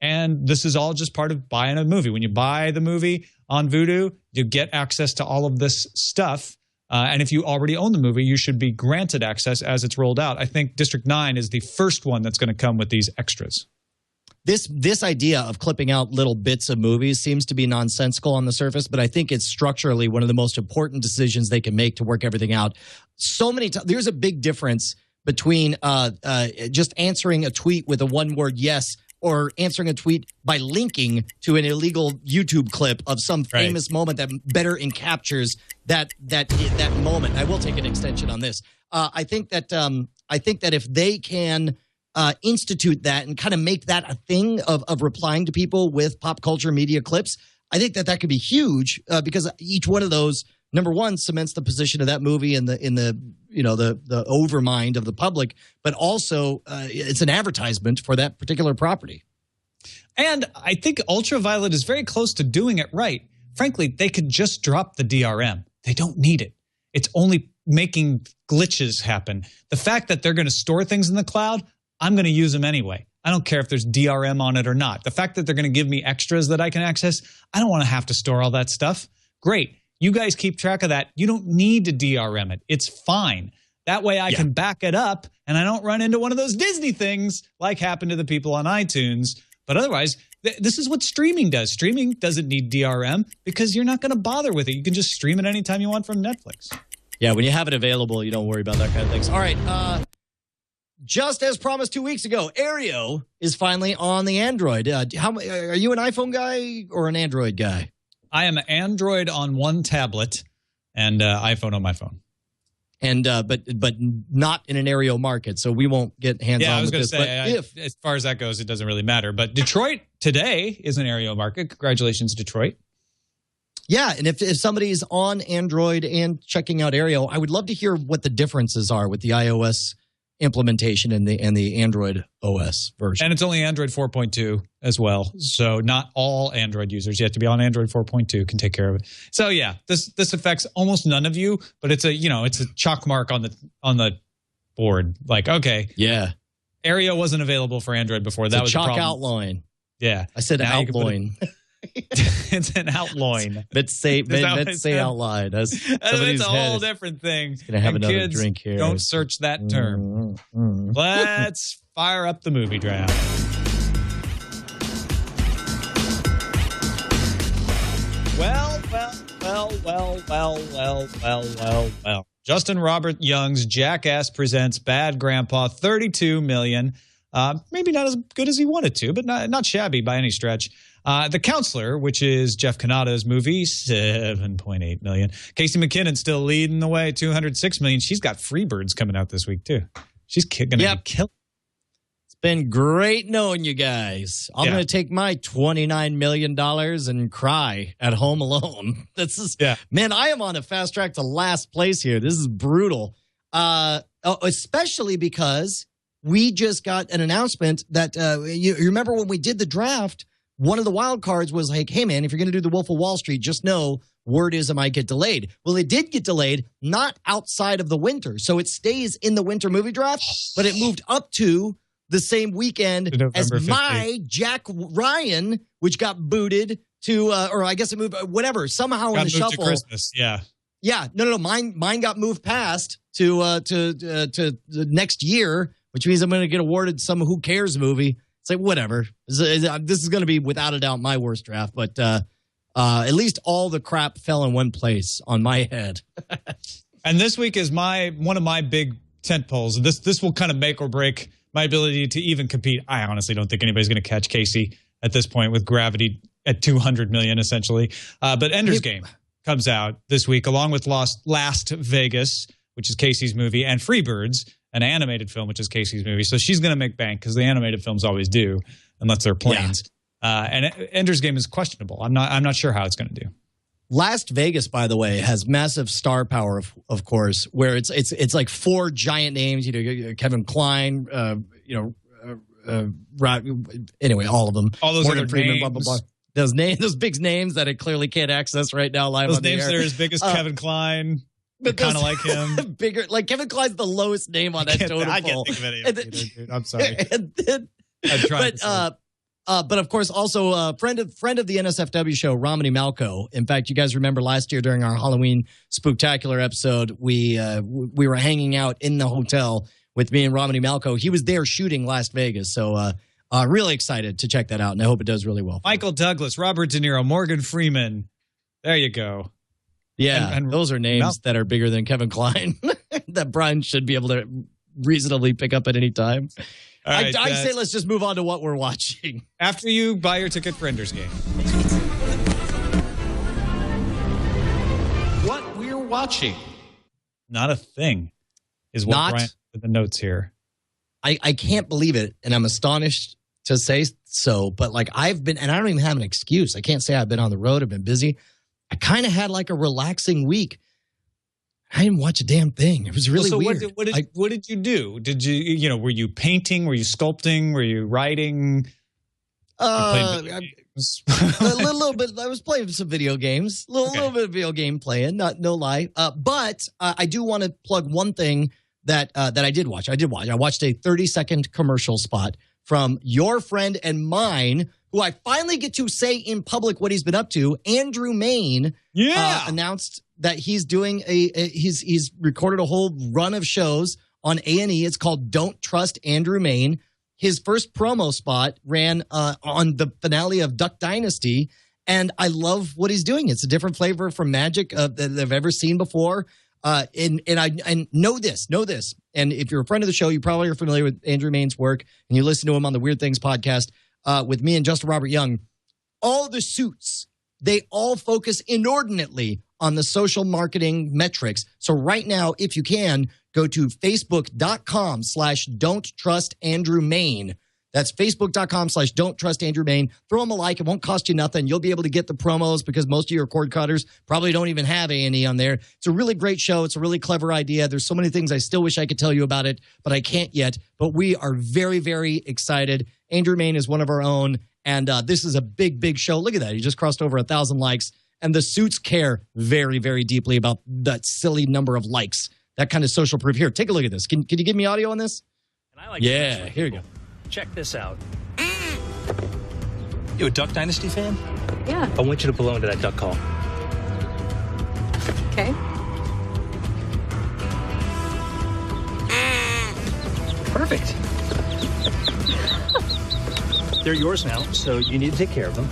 And this is all just part of buying a movie. When you buy the movie on Vudu, you get access to all of this stuff. And if you already own the movie, you should be granted access as it's rolled out. I think District 9 is the first one that's going to come with these extras. This idea of clipping out little bits of movies seems to be nonsensical on the surface, but I think it's structurally one of the most important decisions they can make to work everything out. So many times, there's a big difference between just answering a tweet with a one-word yes or answering a tweet by linking to an illegal YouTube clip of some famous moment that better encaptures that moment. I will take an extension on this. I think that if they can institute that and kind of make that a thing of replying to people with pop culture media clips, I think that could be huge because each one of those, number one, cements the position of that movie in the overmind of the public, but also it's an advertisement for that particular property. And I think Ultraviolet is very close to doing it right. Frankly, they could just drop the DRM. They don't need it. It's only making glitches happen. The fact that they're going to store things in the cloud, I'm going to use them anyway. I don't care if there's DRM on it or not. The fact that they're going to give me extras that I can access, I don't want to have to store all that stuff. Great. You guys keep track of that. You don't need to DRM it. It's fine. That way I can back it up and I don't run into one of those Disney things like happened to the people on iTunes. But otherwise, this is what streaming does. Streaming doesn't need DRM because you're not going to bother with it. You can just stream it anytime you want from Netflix. Yeah, when you have it available, you don't worry about that kind of things. All right. Just as promised 2 weeks ago, Aereo is finally on the Android. Are you an iPhone guy or an Android guy? I am Android on one tablet and iPhone on my phone. And but not in an Aereo market, so we won't get hands-on. Yeah, I was going to say, as far as that goes, it doesn't really matter. But Detroit today is an Aereo market. Congratulations, Detroit. Yeah, and if somebody's on Android and checking out Aereo, I would love to hear what the differences are with the iOS implementation and the Android OS version. And it's only Android 4.2 as well. So not all Android users. You have to be on Android 4.2 can take care of it. So yeah, this affects almost none of you, but it's a chalk mark on the board. Like, okay, Yeah. Aereo wasn't available for Android before. That was a chalk problem. outline. Yeah. I said Now you can put outloin. It's an outloin. Let's say that what it say said? outline. That's It's a whole different thing. gonna have And another kids drink here. Don't search that term. Let's fire up the movie draft. Well. Justin Robert Young's Jackass presents Bad Grandpa, $32 million. Maybe not as good as he wanted to, but not shabby by any stretch. The Counselor, which is Jeff Kanata's movie, $7.8 million. Casey McKinnon still leading the way, $206 million. She's got Freebirds coming out this week, too. She's going to be killing. It's been great knowing you guys. I'm going to take my $29 million and cry at home alone. Man, I am on a fast track to last place here. This is brutal. Especially because we just got an announcement that you remember when we did the draft, one of the wild cards was like, hey, man, if you're going to do the Wolf of Wall Street, just know word is it might get delayed. Well, it did get delayed, not outside of the winter. So it stays in the winter movie draft, but it moved up to the same weekend as my Jack Ryan, which got booted to, or I guess it moved, whatever, somehow in the shuffle. To Christmas, yeah. Yeah, no. Mine got moved past to the next year, which means I'm going to get awarded some Who Cares movie. It's like, whatever. This is going to be, without a doubt, my worst draft. But at least all the crap fell in one place on my head. And this week is one of my big tent poles. This will kind of make or break my ability to even compete. I honestly don't think anybody's going to catch Casey at this point with Gravity at $200 million, essentially. But Ender's Game comes out this week, along with Last Vegas, which is Casey's movie, and Freebirds, an animated film, which is Casey's movie. So she's going to make bank because the animated films always do, unless they're planes. Yeah. And Ender's Game is questionable. I'm not sure how it's going to do. Last Vegas, by the way, has massive star power, of course, where it's like four giant names. Kevin Kline, anyway, all of them. All those Morgan other Freeman, names. blah blah blah. Those big names that I clearly can't access right now live Those on the names air. that are as big as Kevin Kline. But kind of like him. Bigger, like Kevin Kline's the lowest name on that totem pole. I can't think of any of it, dude. I'm sorry. I'm trying but of course, also a friend of the NSFW show, Romany Malco. In fact, you guys remember last year during our Halloween Spooktacular episode, we were hanging out in the hotel with me and Romany Malco. He was there shooting Las Vegas, so really excited to check that out, and I hope it does really well. Michael Douglas, Robert De Niro, Morgan Freeman. There you go. Yeah, and those are names that are bigger than Kevin Kline that Brian should be able to reasonably pick up at any time. Right, I say let's just move on to what we're watching. After you buy your ticket for Ender's Game. What we're watching. Not a thing is what Brian put the notes here. I can't believe it, and I'm astonished to say so, but like I've been, and I don't even have an excuse. I can't say I've been on the road, I've been busy. I kind of had like a relaxing week. I didn't watch a damn thing. It was really weird. What did you do? Did you, were you painting? Were you sculpting? Were you writing? A little bit. I was playing some video games. A little bit of video game playing, no lie. But I do want to plug one thing that I did watch. I watched a 30-second commercial spot from your friend and mine, who I finally get to say in public what he's been up to. Andrew Mayne announced that he's doing he's recorded a whole run of shows on A&E. It's called Don't Trust Andrew Mayne. His first promo spot ran on the finale of Duck Dynasty, and I love what he's doing. It's a different flavor from Magic that I've ever seen before. And I know this. And if you're a friend of the show, you probably are familiar with Andrew Mayne's work, and you listen to him on the Weird Things podcast with me and Justin Robert Young. All the suits, they all focus inordinately on the social marketing metrics. So right now, if you can, go to facebook.com/don'ttrustandrewmayne. That's facebook.com/don'ttrustandrewmayne. Throw him a like. It won't cost you nothing. You'll be able to get the promos because most of your cord cutters probably don't even have A&E on there. It's a really great show. It's a really clever idea. There's so many things I still wish I could tell you about it, but I can't yet. But we are very, very excited. Andrew Mayne is one of our own, and this is a big, big show. Look at that. He just crossed over 1,000 likes, and the suits care very, very deeply about that silly number of likes that kind of social proof. Here, take a look at this. Can you give me audio on this? And I like Yeah, here you go. Check this out. You a Duck Dynasty fan? Yeah. I want you to blow into that duck call. Okay. Perfect. They're yours now, so you need to take care of them.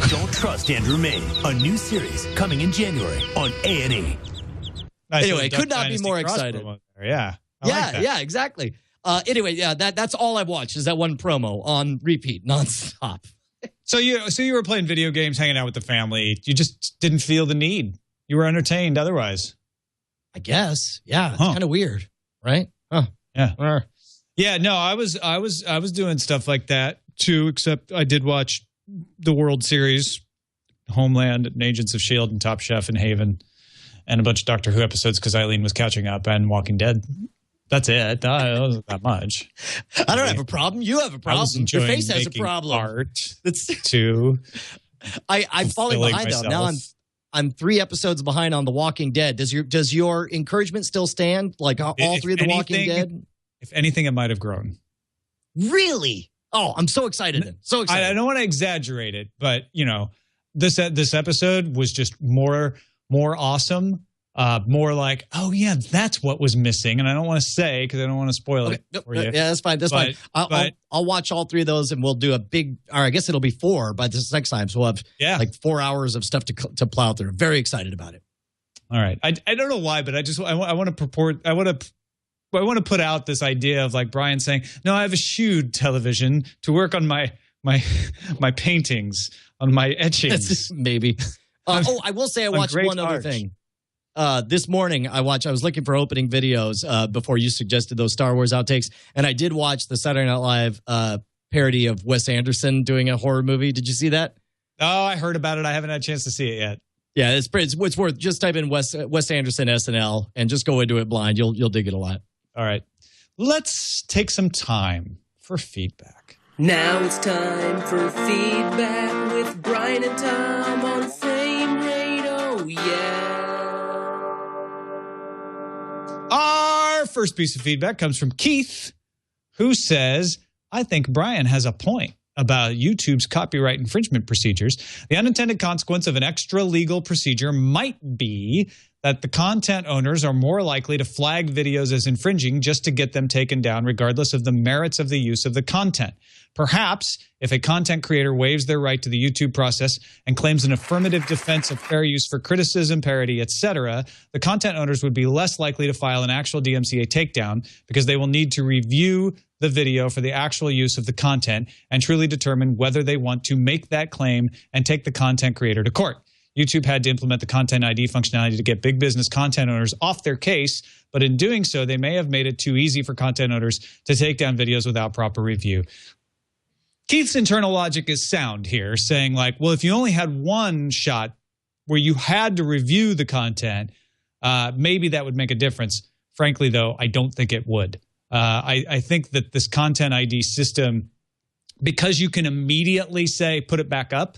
Don't Trust Andrew May, a new series coming in January on A&E. Nice Anyway, little could Duck not be Dynasty more cross excited. promo there. Yeah. I Yeah, like that. yeah, exactly. Anyway, yeah, that's all I've watched is that one promo on repeat, nonstop. So you were playing video games, hanging out with the family. You just didn't feel the need. You were entertained otherwise. I guess. Yeah, it's Huh. kind of weird, right? Huh. Yeah. Yeah, no, I was doing stuff like that too, except I did watch the World Series, Homeland, and Agents of S.H.I.E.L.D. and Top Chef and Haven, and a bunch of Doctor Who episodes because Eileen was catching up, and Walking Dead. That's it. It wasn't that much. I don't have a problem. You have a I was problem. Your enjoying face has a making problem. art It's, too. I'm falling Fulfilling behind though. Now myself. I'm 3 episodes behind on The Walking Dead. Does your encouragement still stand? Like all If 3 of The Walking anything- Dead? If anything, it might have grown. Really? Oh, I'm so excited. Then. So excited. I don't want to exaggerate it, but this episode was just more awesome. More like, oh yeah, that's what was missing, and I don't want to say because I don't want to spoil Okay. it Nope. for you. Yeah, that's fine. That's fine. I'll watch all 3 of those, and we'll do a big. Or I guess it'll be 4 by this next time. So we'll have like 4 hours of stuff to plow through. Very excited about it. All right. I don't know why, but I want to purport. I want to put out this idea of like Brian saying, no, I have eschewed television to work on my paintings, on my etchings. Maybe. I will say I watched great one other art. thing. This morning, I was looking for opening videos before you suggested those Star Wars outtakes, and I did watch the Saturday Night Live parody of Wes Anderson doing a horror movie. Did you see that? Oh, I heard about it. I haven't had a chance to see it yet. Yeah, it's worth. Just type in Wes Anderson SNL and just go into it blind. You'll dig it a lot. All right. Let's take some time for feedback. Now it's time for feedback with Brian and Tom on Frame Rate. Oh, yeah. Our first piece of feedback comes from Keith, who says, I think Brian has a point about YouTube's copyright infringement procedures. The unintended consequence of an extra legal procedure might be that the content owners are more likely to flag videos as infringing just to get them taken down, regardless of the merits of the use of the content. Perhaps if a content creator waives their right to the YouTube process and claims an affirmative defense of fair use for criticism, parody, etc., the content owners would be less likely to file an actual DMCA takedown because they will need to review the video for the actual use of the content and truly determine whether they want to make that claim and take the content creator to court. YouTube had to implement the Content ID functionality to get big business content owners off their case, but in doing so, they may have made it too easy for content owners to take down videos without proper review. Keith's internal logic is sound here, saying like, well, if you only had one shot where you had to review the content, maybe that would make a difference. Frankly, though, I don't think it would. I think that this Content ID system, because you can immediately say, put it back up,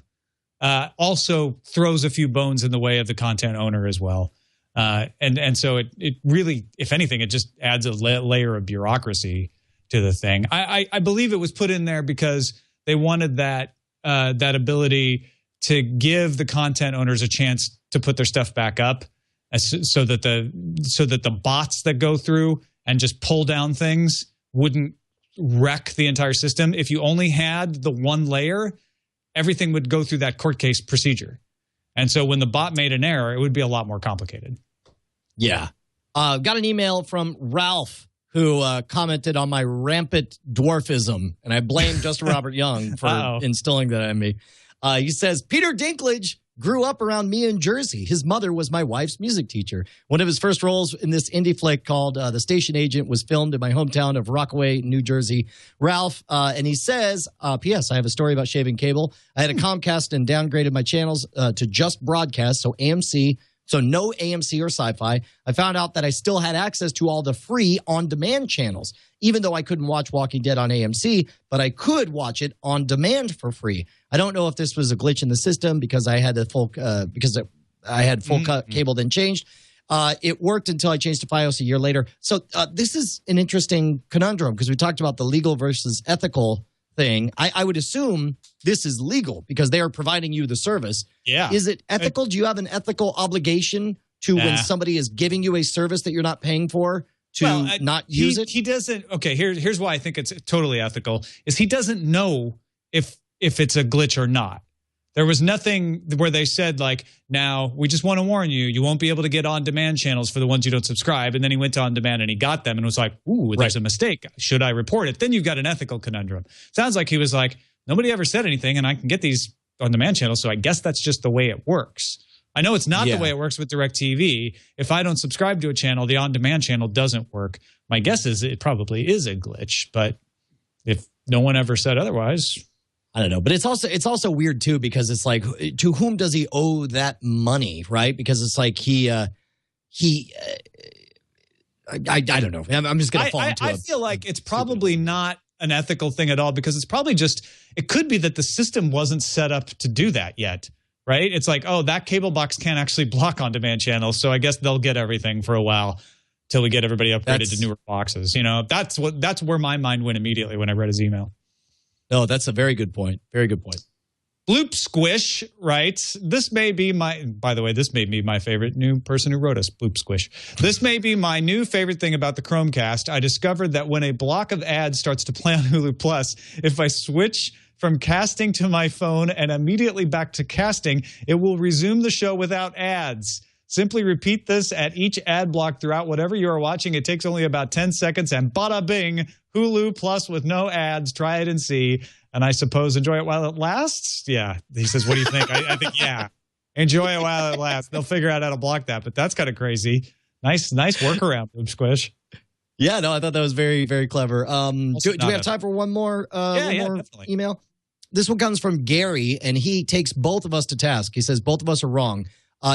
also throws a few bones in the way of the content owner as well. And so it really, if anything, it just adds a layer of bureaucracy to the thing. I believe it was put in there because they wanted that ability to give the content owners a chance to put their stuff back up, so that the bots that go through and just pull down things wouldn't wreck the entire system. If you only had the one layer, everything would go through that court case procedure. And so when the bot made an error, it would be a lot more complicated. Yeah. Got an email from Ralph who commented on my rampant dwarfism, and I blame Justin Robert Young for instilling that in me. He says, Peter Dinklage grew up around me in Jersey. His mother was my wife's music teacher. One of his first roles in this indie flick called The Station Agent was filmed in my hometown of Rockaway, New Jersey. Ralph, and he says, P.S. I have a story about shaving cable. I had a Comcast and downgraded my channels to just broadcast, so AMC, so no AMC or Sci-Fi. I found out that I still had access to all the free on-demand channels, even though I couldn't watch Walking Dead on AMC, but I could watch it on demand for free. I don't know if this was a glitch in the system because I had the full I had full cable, then changed. It worked until I changed to Fios a year later. So this is an interesting conundrum because we talked about the legal versus ethical thing. I would assume this is legal because they are providing you the service. Yeah. Is it ethical? Do you have an ethical obligation to when somebody is giving you a service that you're not paying for to not use it? He doesn't. Okay, here's why I think it's totally ethical. Is he doesn't know if it's a glitch or not. There was nothing where they said, like, now, we just want to warn you, you won't be able to get on-demand channels for the ones you don't subscribe. And then he went to on-demand and he got them and was like, ooh, there's a mistake. Should I report it? Then you've got an ethical conundrum. Sounds like he was like, nobody ever said anything and I can get these on-demand channels, so I guess that's just the way it works. I know it's not the way it works with DirecTV. If I don't subscribe to a channel, the on-demand channel doesn't work. My guess is it probably is a glitch, but if no one ever said otherwise... I don't know, but it's also weird too because it's like, to whom does he owe that money, right? Because it's like I don't know. I'm just gonna fall into it. I feel like it's probably not an ethical thing at all because it's probably just, it could be that the system wasn't set up to do that yet, right? It's like, oh, that cable box can't actually block on-demand channels, so I guess they'll get everything for a while till we get everybody upgraded to newer boxes. You know, that's where my mind went immediately when I read his email. No, that's a very good point. Very good point. Bloop Squish writes, this may be by the way, this made me my favorite new person who wrote us, Bloop Squish. This may be my new favorite thing about the Chromecast. I discovered that when a block of ads starts to play on Hulu Plus, if I switch from casting to my phone and immediately back to casting, it will resume the show without ads. Simply repeat this at each ad block throughout whatever you are watching. It takes only about 10 seconds and bada bing, Hulu Plus with no ads. Try it and see. And I suppose enjoy it while it lasts. Yeah. He says, what do you think? I think, yeah. Enjoy it while it lasts. They'll figure out how to block that, but that's kind of crazy. Nice workaround, Bloop Squish. Yeah, no, I thought that was very, very clever. Do we have time for one more email? This one comes from Gary, and he takes both of us to task. He says both of us are wrong.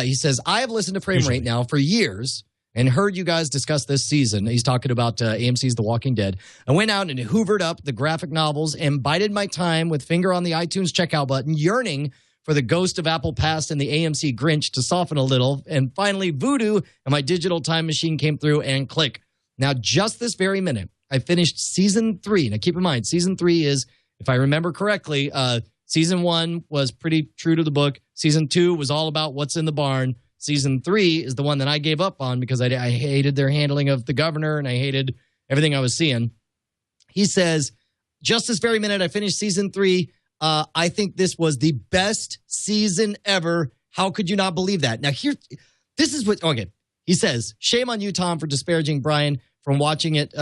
He says, I have listened to Frame Rate now for years and heard you guys discuss this season. He's talking about AMC's The Walking Dead. I went out and hoovered up the graphic novels and bided my time with finger on the iTunes checkout button, yearning for the Ghost of Apple Past and the AMC Grinch to soften a little. And finally, Voodoo and my digital time machine came through and click. Now, just this very minute, I finished season 3. Now, keep in mind, season 3 is, if I remember correctly, season 1 was pretty true to the book. Season 2 was all about what's in the barn. Season 3 is the one that I gave up on because I hated their handling of the governor and I hated everything I was seeing. He says, just this very minute, I finished season 3. I think this was the best season ever. How could you not believe that? Now, this is what, okay. He says, shame on you, Tom, for disparaging Brian from watching it.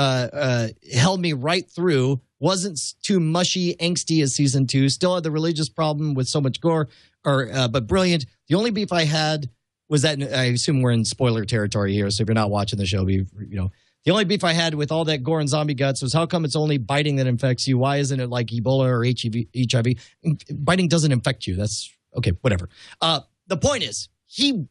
Held me right through. Wasn't too mushy, angsty as season 2. Still had the religious problem with so much gore, but brilliant. The only beef I had was that, I assume we're in spoiler territory here, so if you're not watching the show, the only beef I had with all that gore and zombie guts was how come it's only biting that infects you? Why isn't it like Ebola or HIV? Biting doesn't infect you. That's, okay, whatever. The point is, he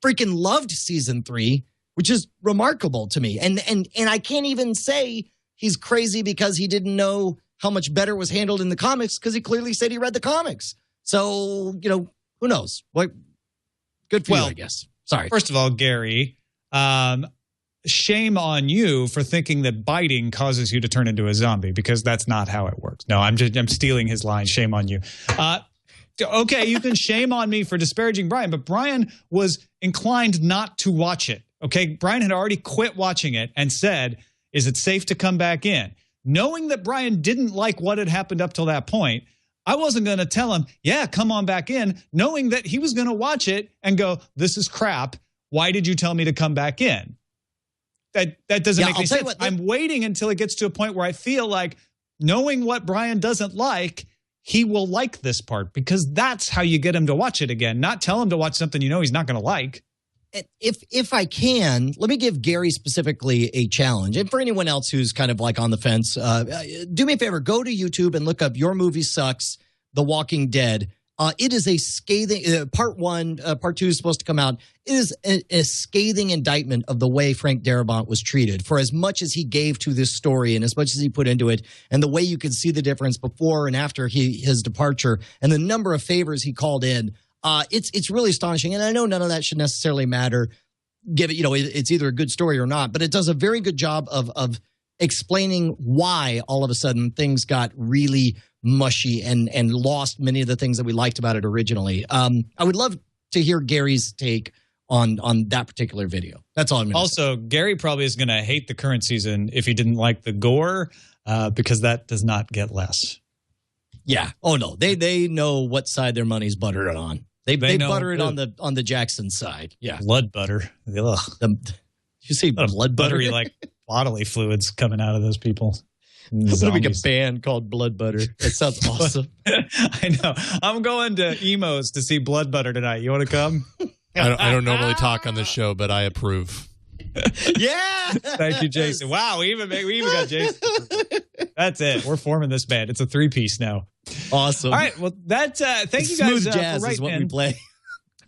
freaking loved season 3, which is remarkable to me. And I can't even say he's crazy because he didn't know how much better was handled in the comics because he clearly said he read the comics. So, who knows? What? Good for you, I guess. Sorry. First of all, Gary, shame on you for thinking that biting causes you to turn into a zombie because that's not how it works. No, I'm stealing his line. Shame on you. Okay, you can shame on me for disparaging Brian, but Brian was inclined not to watch it. Okay, Brian had already quit watching it and said, is it safe to come back in? Knowing that Brian didn't like what had happened up till that point, I wasn't going to tell him, yeah, come on back in, knowing that he was going to watch it and go, this is crap. Why did you tell me to come back in? That doesn't make any sense. I'm waiting until it gets to a point where I feel like knowing what Brian doesn't like, he will like this part because that's how you get him to watch it again, not tell him to watch something you know he's not going to like. If I can, let me give Gary specifically a challenge. And for anyone else who's kind of like on the fence, do me a favor, go to YouTube and look up Your Movie Sucks, The Walking Dead. It is a scathing, part 1, part 2 is supposed to come out. It is a scathing indictment of the way Frank Darabont was treated for as much as he gave to this story and as much as he put into it and the way you can see the difference before and after his departure and the number of favors he called in. It's really astonishing. And I know none of that should necessarily matter. It's either a good story or not, but it does a very good job of explaining why all of a sudden things got really mushy and lost many of the things that we liked about it originally. I would love to hear Gary's take on that particular video. That's all I'm going to say. Also, Gary probably is going to hate the current season if he didn't like the gore, because that does not get less. Yeah. Oh no, they know what side their money's buttered on. They butter it on the Jackson side. Yeah. Blood butter. Ugh. You see blood butter? Buttery, like bodily fluids coming out of those people. I'm going to make a band called Blood Butter. That sounds awesome. I know. I'm going to Emo's to see Blood Butter tonight. You want to come? I don't normally talk on this show, but I approve. Yeah. Thank you, Jason. Wow, we even got Jason. That's it. We're forming this band. It's a 3-piece now. Awesome. All right. Well, thank you guys. Smooth jazz for is what we play.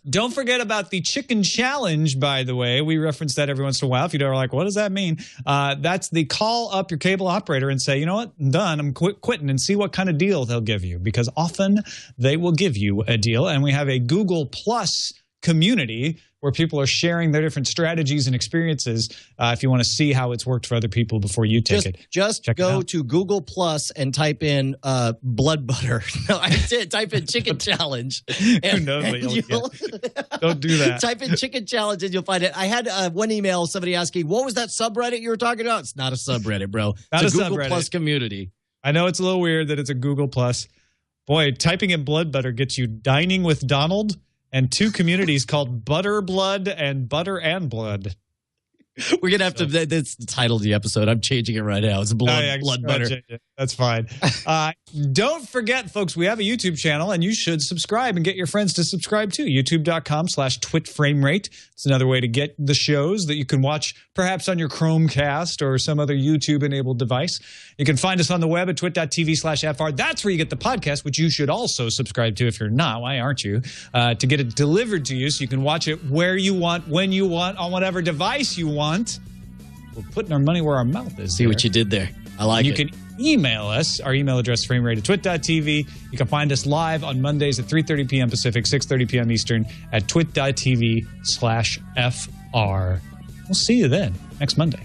Don't forget about the chicken challenge, by the way. We reference that every once in a while. If you are like, what does that mean? That's the call up your cable operator and say, you know what, I'm done. I'm quitting, and see what kind of deal they'll give you, because often they will give you a deal. And we have a Google Plus community where people are sharing their different strategies and experiences. If you want to see how it's worked for other people before you take it. Just go to Google Plus and type in blood butter. No, I did. Type in chicken challenge. Who knows what you'll get. Don't do that. Type in chicken challenge and you'll find it. I had one email, somebody asking, what was that subreddit you were talking about? It's not a subreddit, bro. It's a Google subreddit. Plus community. I know it's a little weird that it's a Google Plus. Boy, typing in blood butter gets you Dining with Donald and 2 communities called Butter Blood and Butter and Blood. We're going to have to, that's the title of the episode. I'm changing it right now. It's blood butter. That's fine. Don't forget, folks, we have a YouTube channel, and you should subscribe and get your friends to subscribe too. YouTube.com/TwitFrameRate. It's another way to get the shows that you can watch perhaps on your Chromecast or some other YouTube-enabled device. You can find us on the web at twit.tv/FR. That's where you get the podcast, which you should also subscribe to if you're not. Why aren't you? To get it delivered to you so you can watch it where you want, when you want, on whatever device you want. We're putting our money where our mouth is. See what you did there. I like it. You can email us. Our email address, framerate@twit.tv. You can find us live on Mondays at 3:30 p.m. Pacific, 6:30 p.m. Eastern at twit.tv/FR. We'll see you then next Monday.